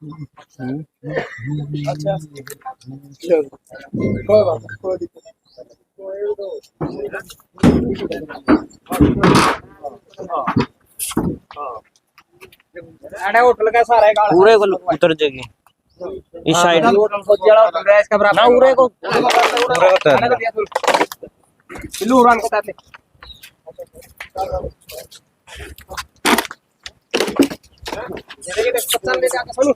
अच्छा चलो, कोई बात नहीं, कोई दिक्कत नहीं। होटल का सारा है पूरे को उतर जाएगी इस साइड होटल फौजी वाला होटल है इसका बराबर ना पूरे को पूरे को बिल्लू उड़ान को ताते ये देखिए बच्चा ले जाके चलो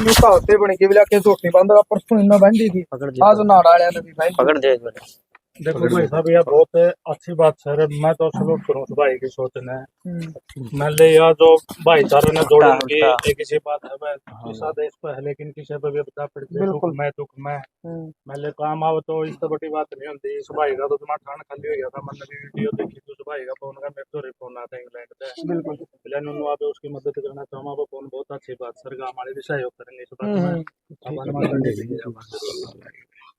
मुका होते बने के बिला के सोटनी बंद परसों इतना बंदी थी आज ना डालिया नहीं भाई पकड़ दे एक बार। देखो भाई साहब यह बहुत अच्छी बात सर मैं तो सलूट करूँ भाई की सोचने मैं ले यार जो भाईचारा ने जोड़ने की एक ही बात है मैं किसा देश पर है लेकिन किसी पे भी बता पड़ते दुख मैं ले काम आओ तो इस तो बड़ी बात नहीं होती इस भाई का तो तुम्हारा ठान खाली हो गया था मैंने भी वीडियो देखी तो उस भाई का फोन का मेरे तो फोन आता है इंग्लैंड से बिल्कुल पहले नुनू आप उसकी मदद करना चाहूँगा वो फोन बहुत अच्छी बात सर गाँव वाले भी सहयोग करेंगे इस बात में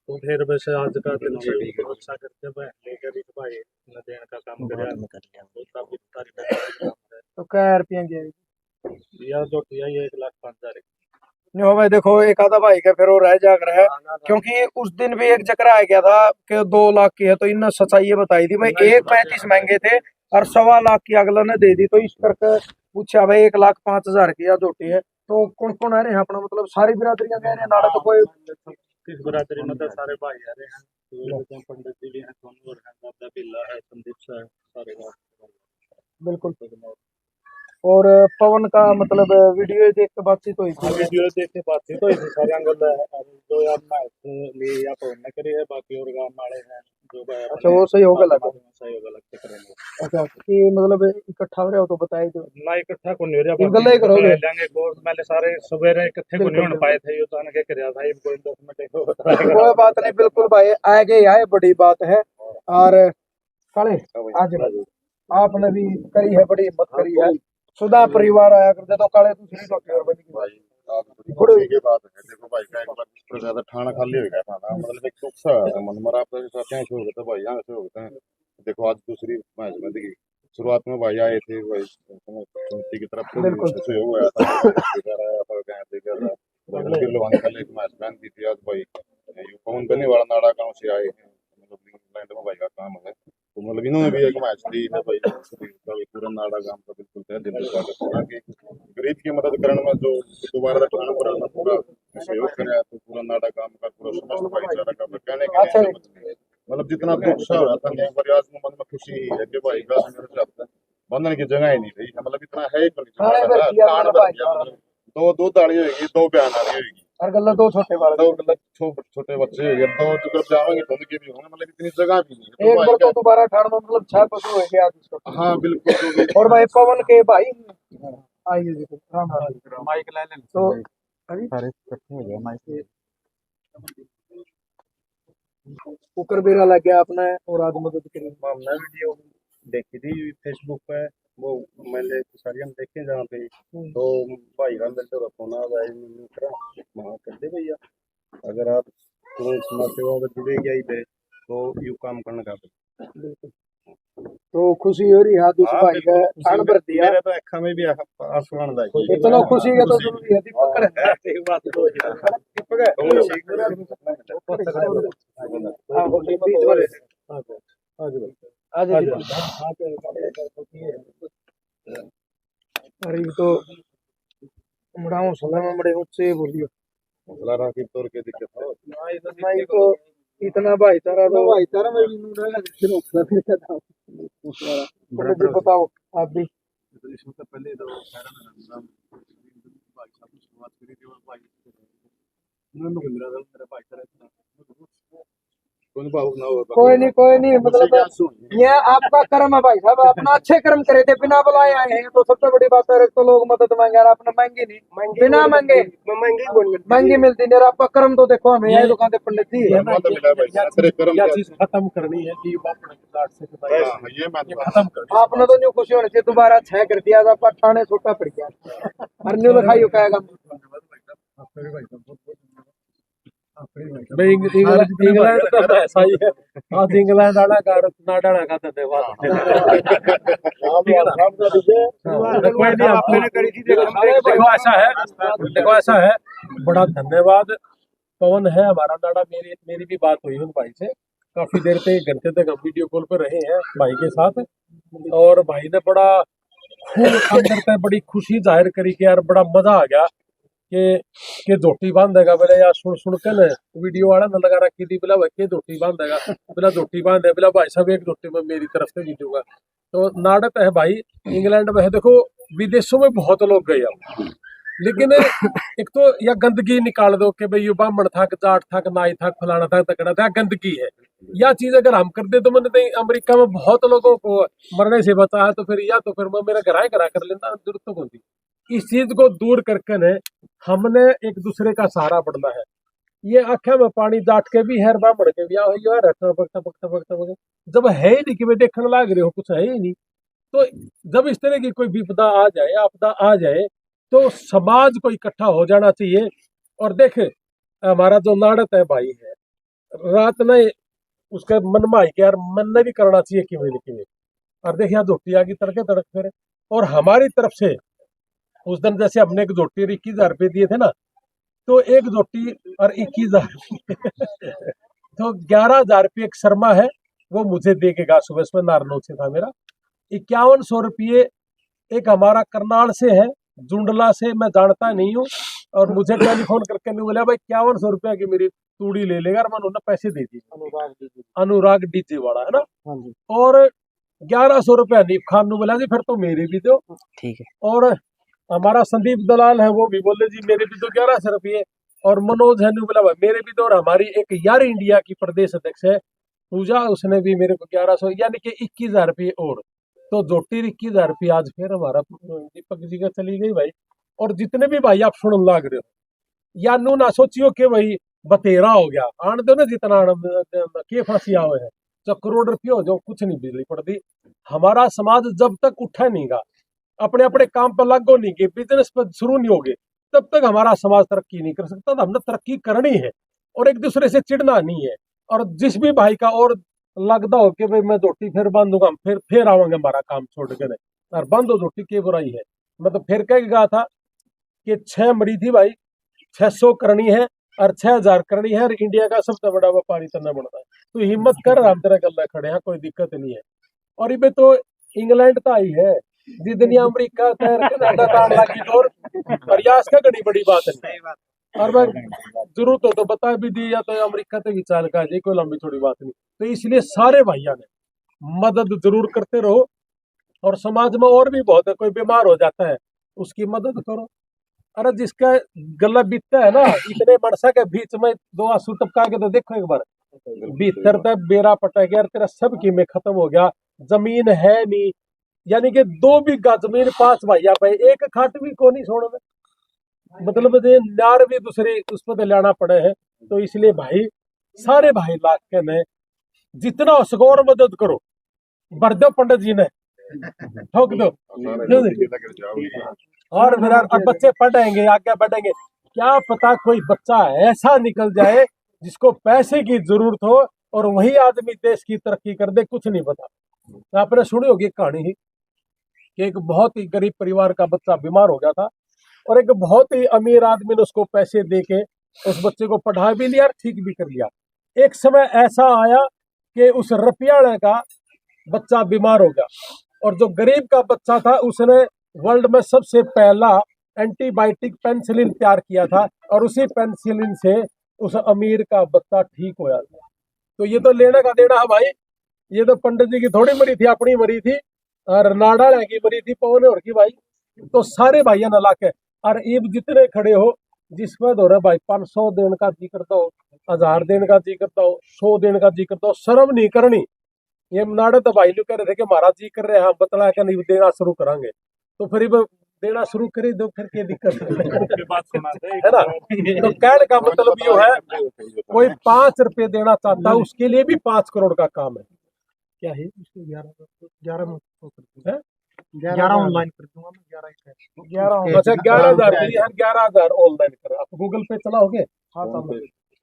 तो फिर वैसे आज का दिन अच्छा करते हुए लेकर इस भाई ने देने का काम कर तो क्या रुपया गया यार जो किया ये 1,05,000 नहीं हो भाई देखो एक आधा भाई का फिर वो रह जाकर है क्योंकि उस दिन भी एक चक्कर आ गया था कि 2 लाख की है तो इनने सच्चाई ये बताई थी भाई 1,35,000 महंगे थे और 1.25 लाख की अगला ने दे दी तो इस करके पूछा भाई 1,05,000 की या जोटी है तो कौन कौन आ रहे हैं अपना मतलब सारी बिरादरियां कह रहे हैं नाड़ा तो कोई किस बरादरी मतलब सारे भाई आ रहे हैं पंडित जी भी हैं सोनू और हैं दादा बिल्ला है संदीप सा है सारे बिल्कुल और पवन का मतलब वीडियो देख के बातचीत हुई थी वीडियो देख के बातचीत हुई थी सारे अंगल जो यार लिए या पवन ने करी है बाकी और गांव वाले हैं जो अच्छा वो सही होगा लगा सही होगा लगते करेंगे अच्छा कि मतलब इकट्ठा हो रहे हो तो बताए दो ना इकट्ठा को नहीं रहा गल्ला ही करोगे लेंगे को मैंने सारे सवेरे इकट्ठे को नहीं हो पाए थे ये तो आने के करया था इनको 10 मिनट कोई बात नहीं बिल्कुल भाई आगे आए बड़ी बात है और काले आज आपने भी करी है बड़ी हिम्मत करी है सुधा परिवार आया करते तो काले दूसरी डॉक्टर बनी भाई की बात है देखो भाई का एक बार इस पर ज्यादा ठाना खाली हो गया था ना मतलब एक दुख सा मन मरा आप साथ हैं शो होता भाई यहाँ से होते हैं देखो आज दूसरी मैच में देखी शुरुआत में भाई आए थे भाई समिति की तरफ से हो गया था लोहानी कल एक मैच बैन दी थी आज भाई पवन गनी वाला नाड़ा गाँव से आए हैं मतलब इंग्लैंड में भाई का काम है तो मतलब इन्होंने भी एक मैच दी है भाई पूरा नाड़ा गांव का बिल्कुल तय दिल से स्वागत कि गरीब की मदद करने में जो दोबारा ठाना पुराना पूरा सहयोग करे तो पूरा नाड़ा गांव का पूरा समस्त भाईचारा का कहने के लिए मतलब जितना दुख सा हुआ था एक बार आज मन में खुशी है कि भाई का बंधन की जगह ही नहीं रही मतलब इतना है मतलब दो दाढ़ी होगी 2 बयान आ रही होगी और गल्ला 2 छोटे वाले 2 गलत छोटे बच्चे तो जब जाएंगे तो उनके भी होंगे मतलब इतनी जगह भी नहीं एक बार तो दोबारा ठाण में मतलब 6 पशु हो गया इसको हाँ बिल्कुल और भाई पवन के भाई आइए देखो राम राम माइक ले लें तो अभी सारे इकट्ठे हो गए माइक कुकर बेरा लग गया अपना और आज मदद करी हमने वीडियो देखी थी फेसबुक पे वो मैंने सारी हम देखे जहाँ पे तो भाई का मेरे को फोन आ गया वहाँ कर दे भैया अगर आप तुरंत समाज सेवा में जुड़े गया ही थे तो यू काम करने का बिल्कुल तो खुशी हो रही है उस भाई का ठाण भर दिया मेरे तो अखा में भी आंसू आने लगे इतना खुशी का तो जरूरी है दीपक है एक बात तो दीपक है अरे तो मुड़ाओ सलाह में बड़े मुझसे बोलियो लड़ा की तोड़ के दिक्कत हो नहीं तो इतना भाईचारा तो भाईचारा में भी नहीं रहा फिर बताओ आप भी इसमें तो पहले तो भाई साहब शुरुआत करी थी और भाई मेरा भाईचारा कोई नहीं मतलब ये आपका कर्म है भाई साहब अपना अच्छे कर्म करे थे बिना बुलाए आए हैं तो सबसे बड़ी बात है तो लोग मदद मांगे और आपने मांगी नहीं बिना मांगे महंगी मिलती नहीं और आपका कर्म तो देखो हमें यही दुकान पे पंडित जी क्या चीज खत्म करनी है कि आपने तो न्यू खुशी होनी चाहिए दोबारा 6 कर दिया आपका ठाणे छोटा पड़ गया और न्यू लिखाई कहेगा भाई इंग्लैंड तो ऐसा ही है। आज इंग्लैंड आना कर ना डाना का धन्यवाद। कोई नहीं, आपने करी थी। देखो ऐसा है, बड़ा धन्यवाद। पवन है हमारा नाड़ा, मेरी भी बात हुई उन भाई से, काफी देर तक 1 घंटे तक हम वीडियो कॉल पर रहे हैं भाई के साथ, और भाई ने बड़ा खूब अंदर तक बड़ी खुशी जाहिर करी कि यार बड़ा मजा आ गया के झोटी बांधेगा। बोले यार सुन के न वीडियो वाला न लगा रखी थी, बोला भाई झोटी बांधेगा, बोला झोटी बांधे, बोला भाई साहब एक झोटी में मेरी तरफ से भी दूंगा। तो नाड़त है भाई इंग्लैंड में है। देखो विदेशों में बहुत लोग गए अब, लेकिन एक तो या गंदगी निकाल दो कि भाई ये ब्राह्मण था, जाट था, नाई था, फलाना था, तकड़ा था, गंदगी है। या चीज अगर हम कर दे तो मैंने अमेरिका में बहुत लोगों को मरने से बचा है, तो फिर या तो फिर मैं मेरा घर कर लेता, जरूरत तो होती। इस चीज को दूर करके ने हमने एक दूसरे का सहारा बढ़ना है। ये आंखें में पानी जाट के भी है, ब्राह्मण के भी है, जब है ही नहीं कि वे देखने लाग रहे हो, कुछ है ही नहीं। तो जब इस तरह की कोई विपदा आ जाए, आपदा आ जाए, तो समाज को इकट्ठा हो जाना चाहिए। और देख हमारा जो नाड़त है भाई है, रात में उसके मन में आई कि यार मन ने भी करना चाहिए कि नहीं। और देख यहाँ झोटी आ गई तड़के तड़क फिर, और हमारी तरफ से उस दिन जैसे हमने एक झोटी और 21,000 रुपये दिए थे ना, तो एक झोटी और 21,000 तो 11,000 रुपये एक शर्मा है वो मुझे दे के गा, सुबह सुबह नारनौल से था मेरा। 5100 रुपये एक हमारा करनाल से है, जुंडला से, मैं जानता नहीं हूँ, और मुझे टेलीफोन करके नहीं बोला भाई 5100 रुपया की मेरी तूड़ी ले लेगा, और मैंने उन्हें पैसे दे दिए। अनुराग डीजे वाला है ना। और 1100 रुपया नीप खान ने बोला जी फिर तो मेरे भी दो, ठीक है। और हमारा संदीप दलाल है वो भी बोले जी मेरे भी दो 1100 रुपये, और मनोज है बोला भाई मेरे भी दो, और हमारी एक यार इंडिया की प्रदेश अध्यक्ष है पूजा, उसने भी मेरे को 1100, यानी कि 21,000 रुपये और। तो जोटी 21,000 रुपये आज फिर हमारा दीपक जी का चली गई भाई। और जितने भी भाई आप सुन लाग रहे हो, या नू ना सोचियो कि भाई बतेरा हो गया, आन दो ना जितना के फांसी आवे है, जो करोड़ रुपये हो जो कुछ नहीं बिजली पड़ती। हमारा समाज जब तक उठा नहीं गा, अपने अपने काम पर लागो नहीं गए, बिजनेस पर शुरू नहीं होगे, तब तक हमारा समाज तरक्की नहीं कर सकता। तो हमने तरक्की करनी है और एक दूसरे से चिढ़ना नहीं है। और जिस भी भाई का और लगता हो कि भाई मैं झोटी फिर बांधूंगा, हम फिर आवांगे हमारा काम छोड़ के, नहीं और बंद हो झोटी की बुराई है। मैं तो फिर कह गया था कि 6 मरी थी भाई, 600 करनी है और 6,000 करनी है, और इंडिया का सबसे बड़ा व्यापारी करना बनता है। तो हिम्मत कर, हम तेरा गला खड़े हैं, कोई दिक्कत नहीं है। और ये तो इंग्लैंड तो आई है जी, दुनिया अमरीका कनाडा ताड़ लागी और प्रयास का बड़ी बड़ी बात है। और मैं जरूरत हो तो बता भी दी, या तो अमरीका से भी चाल का जी, कोई लंबी थोड़ी बात नहीं। तो इसलिए सारे भाइयों ने मदद जरूर करते रहो, और समाज में और भी बहुत है, कोई बीमार हो जाता है उसकी मदद करो। अरे जिसका गला बीतता है ना, इतने मनसा के बीच में 2 आंसू टपका के तो देखो एक बार, भीतर तक बेरा पटा गया, तेरा सब की में खत्म हो गया, जमीन है नहीं, यानी कि 2 बीघा जमीन 5 भैया पे, एक खाट भी को नहीं छोड़, मतलब नार भी दूसरे उस पर लाना पड़े है। तो इसलिए भाई सारे भाई लाख के ने जितना हो सको और मदद करो, भर दो पंडित जी ने, ठोक दो, और फिर अब बच्चे पढ़ेंगे आगे बढ़ेंगे। क्या पता कोई बच्चा ऐसा निकल जाए जिसको पैसे की जरूरत हो और वही आदमी देश की तरक्की कर दे, कुछ नहीं पता। आपने सुनी होगी कहानी ही कि एक बहुत ही गरीब परिवार का बच्चा बीमार हो गया था, और एक बहुत ही अमीर आदमी ने उसको पैसे दे के उस बच्चे को पढ़ा भी लिया और ठीक भी कर लिया। एक समय ऐसा आया कि उस रुपया का बच्चा बीमार हो गया, और जो गरीब का बच्चा था उसने वर्ल्ड में सबसे पहला एंटीबायोटिक पेनिसिलिन तैयार किया था, और उसी पेनिसिलिन से उस अमीर का बच्चा ठीक हो जाता। तो ये तो लेने का देना है भाई। ये तो पंडित जी की थोड़ी मरी थी, अपनी मरी थी, और नाड़ा की मरी थी, पवन और की भाई। तो सारे भाइयों ने लाके, और ईब जितने खड़े हो जिसमें दो रहे भाई 500 देने का जी करता हो, 1000 देने का जी करता हो, 100 देने का जी करता हो, शर्म नहीं करनी। ये नाड़े तो भाई लोग कह रहे थे कि महाराज जी कर रहे हैं, हम बतला के नहीं देना शुरू करेंगे, तो फिर देना शुरू करे दो, फिर क्या दिक्कत है ना। तो कहने का मतलब ये है, कोई 5 रुपए देना चाहता है उसके लिए भी 5 करोड़ का काम है। क्या है 11 ऑनलाइन कर दूंगा मैं, 11 अच्छा 11,000 11,000 ऑनलाइन कर। आप गूगल पे चलाओगे? हाँ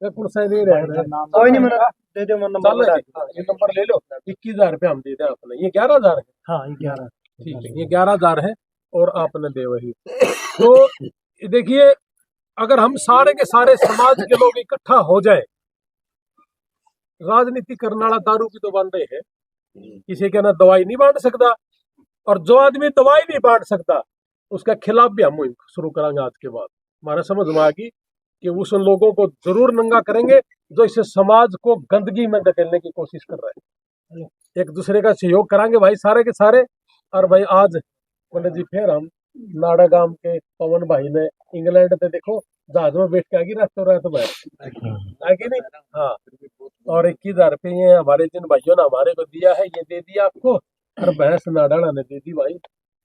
कोई नहीं मेरा दे दो नंबर। ये नंबर ले लो। 21,000 हम दे दें आपने, ये 11,000 है। हाँ 11। ठीक है, ये 11,000 है और आपने दे वही। तो देखिए, अगर हम सारे के सारे समाज के लोग इकट्ठा हो जाए, राजनीति करने वाला दारू की तो बांधे है, किसी के ना दवाई नहीं बांट सकता, और जो आदमी दवाई नहीं बांट सकता उसके खिलाफ भी हम मुहिम शुरू करेंगे। आज के बाद हमारे समझ में आ गई कि उस लोगों को जरूर नंगा करेंगे जो इस समाज को गंदगी में धकेलने की कोशिश कर रहे हैं। एक दूसरे का सहयोग कराएंगे भाई सारे के सारे। और भाई आज पंडित जी फिर हम नाड़ा गांव के पवन भाई ने इंग्लैंड से देखो जहाज में बैठ के आगे रातों रात भाई आगे नहीं। हाँ, और 21,000 ये हमारे जिन भाइयों ने हमारे को दिया है, ये दे दिया आपको, और भैंस नाडाना ने दे दी भाई।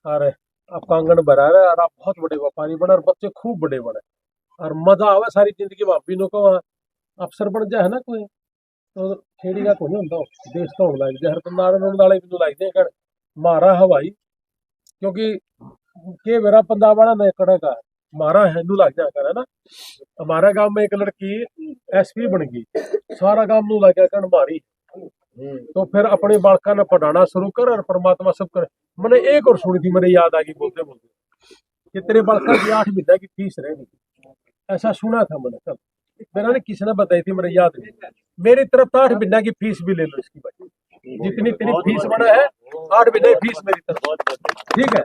और आपका आंगन भरा रहा है और आप बहुत बड़े व्यापारी बने और बच्चे खूब बड़े बने और मजा आवे सारी जिंदगी। भाभी नो को अफसर बन जाए ना कोई तो खेड़ी का कोई नहीं होता, देश का होना लग जाए। हर तो नाड़न वाले भी लग जाए कर मारा है भाई, क्योंकि के मेरा पंजाब वाला नए कड़ा का मारा है नू लग जा कर है ना। हमारे गांव में एक लड़की एसपी बन गई, सारा गांव नू लग गया कर मारी। तो फिर अपने बालका ने पढ़ाना शुरू कर और परमात्मा सब कर। मैंने एक और सुनी थी, मेरे याद आ गई बोलते बोलते कि तेरे बालका की 8 महीने की फीस रहेगी, ऐसा सुना था मैंने। कल मेरा ने किसी ने बताई थी, मेरे याद नहीं। मेरी तरफ तो 8 महीने की फीस भी ले लो इसकी भाई, जितनी तेरी फीस बना है 8 महीने की फीस मेरी तरफ, ठीक है।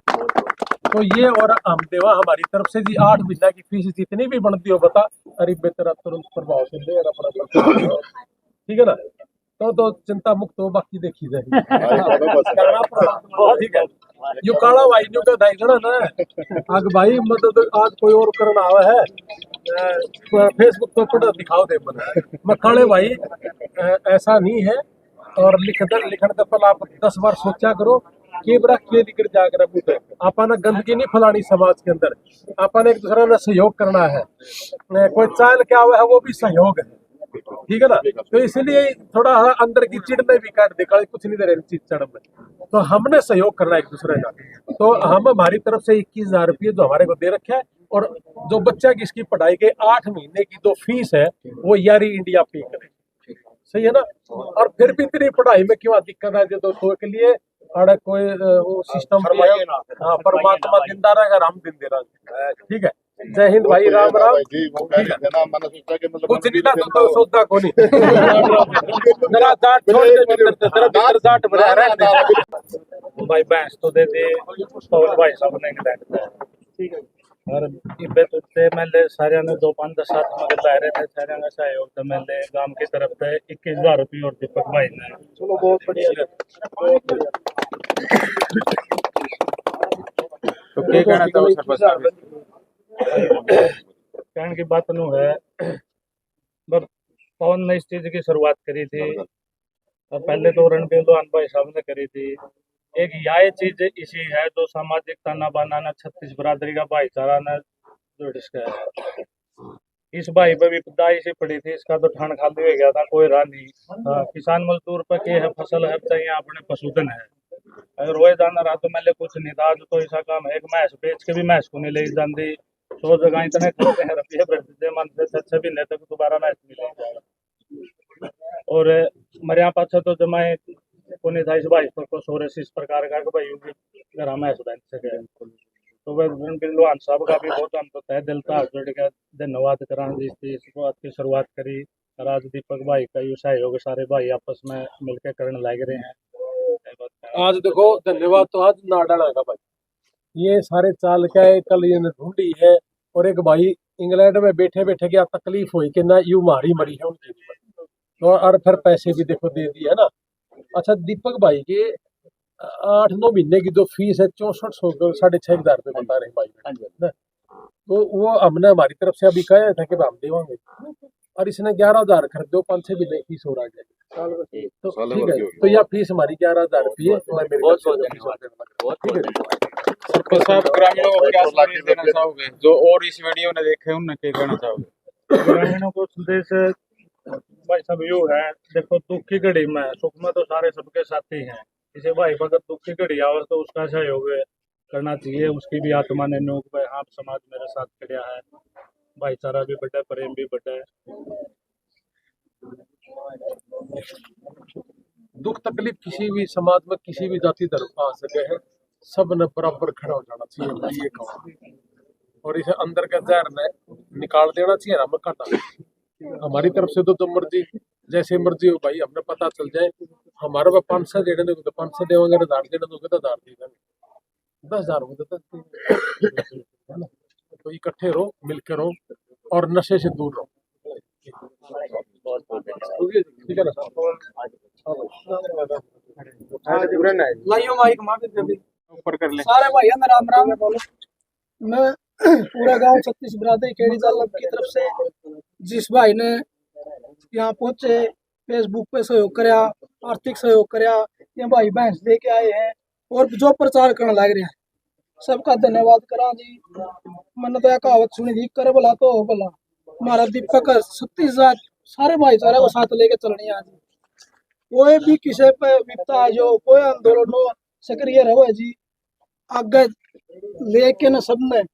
तो ये और हम देवा हमारी तरफ से जी 8 महीने की फीस जितनी भी बनती हो बता, अरे बेहतर तुरंत प्रभाव से दे और अपना, ठीक है ना। तो चिंता मुक्त हो, बाकी देखी जाएगी। ठीक है, यू काला भाई न्यू का दाइगना ना आग भाई, मतलब आज कोई और करना आवा है फेसबुक पे पढ़ दिखाओ दे मैं काले भाई ऐसा नहीं है। और लिखन का पहले आप 10 बार सोचा करो कि बड़ा के निकल जाकर बूटे आपने गंदगी नहीं फैलानी समाज के अंदर, आपने एक दूसरे ने सहयोग करना है। कोई चाल क्या हुआ है वो भी सहयोग है, ठीक है ना। तो इसलिए थोड़ा अंदर की चिड़ में भी काट दे, कुछ नहीं दे रहे चीज चढ़ में, तो हमने सहयोग करना है एक दूसरे का। तो हम हमारी तरफ से 21,000 जो हमारे को दे रखे है, और जो बच्चा की इसकी पढ़ाई के 8 महीने की जो फीस है वो यारी इंडिया पे करे, सही है ना। और फिर भी तेरी पढ़ाई में क्यों दिक्कत है, जो तो के लिए अरे कोई वो सिस्टम भी है। हाँ, परमात्मा जिंदा रहेगा, हम दिन दे रहा, ठीक है। जय हिंद भाई, राम राम। कुछ नहीं था तो सोचता को नहीं मेरा जाट छोड़ के तेरा भीतर जाट भरा रहा भाई। भैंस तो दे दे पवन भाई साहब ने ठीक है। और इबे तो ते मैंने सारे ने 2 5 10 7 मगर ला रहे थे, सारे ने सहयोग तो मैंने गांव की तरफ से 21,000 और दीपक भाई ने। चलो बहुत बढ़िया, बहुत बढ़िया। तो क्या कहना चाहो सरपंच कहने की बात नु है, पवन ने इस चीज की शुरुआत करी थी और पहले तो रणबीर लोहान भाई साहब ने करी थी। एक यह चीज इसी है जो सामाजिक ताना बाना न 36 बरादरी का भाईचारा न जो इसका है। इस भाई पे विपदाई से पड़ी थी, इसका तो ठान खाली हो गया था, कोई राह नहीं। किसान मजदूर पर के है फसल है चाहिए अपने पशुधन है, अगर रोए जाना रहा तो मैंने कुछ नहीं था। तो ऐसा काम है, एक मैच बेच के भी मैच को नहीं ले जाती। 100 जगह इतने करते हैं रुपये भरते मन से 6 महीने तक दोबारा मैच मिलेगा। और मेरे यहाँ पास तो जमाए को नहीं था इस भाई को सोरेस इस प्रकार का भाई अगर हम मैच बन सके। तो वह रणबीर लोहान साहब का भी बहुत हम तो तय दिल था जोड़ के धन्यवाद करा इस बात की शुरुआत करी। राज दीपक भाई का यू सहयोग सारे भाई आपस में मिलकर करने लग रहे हैं। आज देखो धन्यवाद तो आज नाडाना का भाई, ये सारे चाल का है, कल ये ढूंढी है। और एक भाई इंग्लैंड में बैठे बैठे क्या तकलीफ हुई कि ना यू मारी मरी है उनकी, तो और फिर पैसे भी देखो दे दिए है ना। अच्छा, दीपक भाई के 8-9 महीने की जो फीस है 6400 6,500 बता रहे भाई, तो वो हमने हमारी तरफ से अभी कहा था कि हम देवांगे, और इसने 11,000 खरीदो 5-6 महीने फीस हो रहा है। तो ठीक है, तो यह फीस हमारी 11,000 रुपये सरपंच साहब ग्रामीणों को क्या संदेश देना चाहोगे जो और इस वीडियो ने देखे उन्हें क्या कहना चाहोगे? ग्रामीणों को संदेश भाई सब यू है, देखो दुख की घड़ी में सुख में तो सारे सबके साथी हैं। इसे भाई अगर दुख की घड़ी आवे तो उसका सहयोग करना चाहिए। उसकी भी आत्मा ने नोक भाई हाँ समाज मेरे साथ खड़ा है, भाईचारा भी बढ़ा, प्रेम भी बढ़ा है। दुख तकलीफ किसी भी समाज में किसी भी जाति धर्म का आ सके है, सब ने बराबर खड़ा हो जाना चाहिए, मैं ये कहूँ। और इसे अंदर के जहर ने निकाल देना चाहिए, हमें काटा हमारी तरफ से तो मर्जी जैसे मर्जी हो भाई, हमने पता चल जाए हमारे पे 500 देने दोगे तो 500 देंगे, 1000 देने दोगे तो 1000 दे देंगे, 10,000 होंगे तो 10 है ना। तो इकट्ठे रहो, मिलकर रहो और नशे से दूर रहो। ठीक है ना, लाइयो माइक मार दे ऊपर कर ले। सारे भाइयों में राम राम बोलो। मैं पूरा गांव छत्तीस बरादरी केड़ी तालब की तरफ से जिस भाई ने यहाँ पहुंचे, फेसबुक पे सहयोग करया, आर्थिक सहयोग करया, ये भाई भैंस दे के आए हैं और जो प्रचार करने लग रहे हैं, सबका धन्यवाद करा जी। मैंने तो यह कहावत सुनी थी, कर भला तो हो भला। हमारा दीपक 36 सारे भाईचारे को साथ लेके चलनी है जी। कोई भी किसी पे विपता है जो कोई आंदोलन हो, सक्रिय रहो जी, आगे लेके न सबने।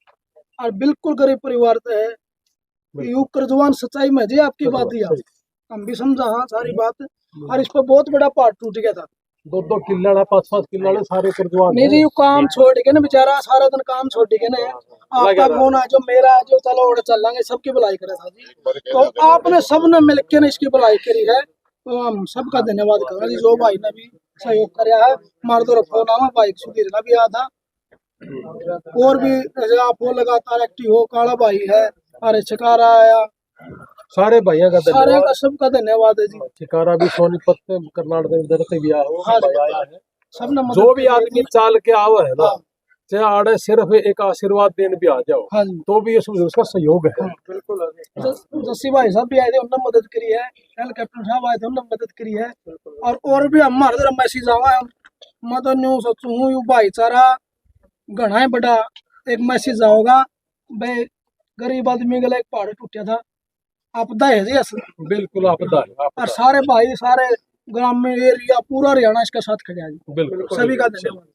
और बिल्कुल गरीब परिवार से है, यू करजवान सच्चाई में जी आपकी बात दिया, हम भी समझा हाँ सारी बात। और इस पर बहुत बड़ा पार्ट टूट गया था, 2-2 किल्ला 5-5 किल्ला सारे करजवान नहीं जी, काम छोड़ के ना बेचारा सारा दिन काम छोड़ के ना, आपका फोन है जो मेरा है जो, चलो और चलेंगे, सबकी भलाई करे था जी। तो आपने सबने मिलकर ना इसकी भलाई करी है, तो हम सबका धन्यवाद करें जी। जो भाई ने भी सहयोग कराया है, हमारे तो फोन आवा भाई सुधीर का भी आया था, और भी आप वो लगातार एक्टिव हो, काला भाई है, अरे शिकारा आया, सारे भाइयों का सारे धन्यवाद। का सबका धन्यवाद है जी। शिकारा भी सोनीपत में कर्नाटक में इधर से भी आया हो, हाँ जी, भाई आया है। सबने मदद जो भी करी है आदमी जी। चाल के आवे है ना, चाहे आड़े सिर्फ एक आशीर्वाद देने भी आ जाओ, हाँ जी, तो भी ये उसका सहयोग है। जस्सी भाई साहब भी आए थे, उन्होंने मदद करी है, एल कैप्टन साहब आए थे, उन्होंने मदद करी है। और भी हमारे तरफ मैसेज आवा है, मैं तो न्यू सोचू हूँ, यू भाईचारा घना है बड़ा। एक मैसेज आओगा भाई, गरीब आदमी के लिए एक पहाड़ टूटा था, आपदा है जी असल, बिल्कुल आपदा है, आपदा। और सारे भाई सारे ग्रामीण एरिया पूरा हरियाणा इसका साथ खड़ा है जी। बिल्कुल सभी का धन्यवाद।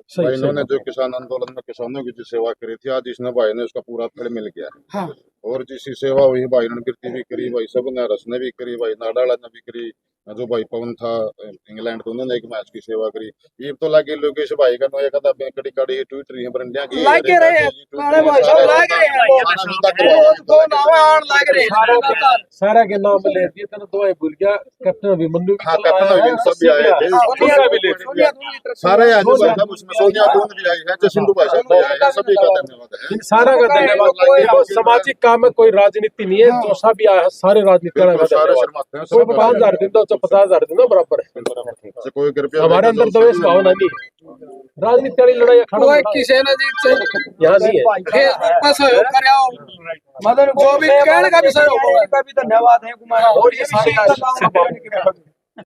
सही भाई इन्होंने सही। जो किसान आंदोलन में किसानों की जो सेवा करी थी, आज इसने भाई ने उसका पूरा फल मिल गया है। हाँ, और जिसकी सेवा हुई भाई रणकीर्ति भी करी, भाई सब ने रस ने भी करी, भाई नाडाला ने भी करी, जो भाई पवन था इंग्लैंड तो उन्होंने एक मैच की सेवा करी। ये तो लागे लोकेश भाई का नोया कदा कड़ी कड़ी ट्वीट रही है बरंडिया की लागे रहे हैं, काले भाई साहब लागे रहे हैं, दो नावा आन लाग रहे हैं। सारा के नाम ले दिए, तेरे दो ही भूल गया, कैप्टन अभिमन्यु भी हाँ, कल कैप्टन आया है, अभिमन्यु सब भी आए थे। सोनिया भी ले सोनिया दूसरी तरफ से। सारे आज भाई साहब, उसमें सोनिया दून भी आई है, जसिंदु भाई साहब भी आए हैं, सभी का धन्यवाद है। सारा का धन्यवाद। देखो सामाजिक काम में कोई राजनीति नहीं है, जो सा भी आया है सारे राजनीति का बिल्कुल, सारे धन्यवाद। शर्माते हैं, कोई सब 50,000 दिन दो, 50,000 दिन दो, बराबर है। से कोई कृपया हमारे अंदर द्वेष भावना नहीं है, राजनीति वाली लड़ाई कोई किसी ने जी यहाँ नहीं है। फेसबुक पर सहयोग कराओ, मदन जो भी कहने का भी सहयोग होगा, का भी धन्यवाद है कुमार। और ये सारे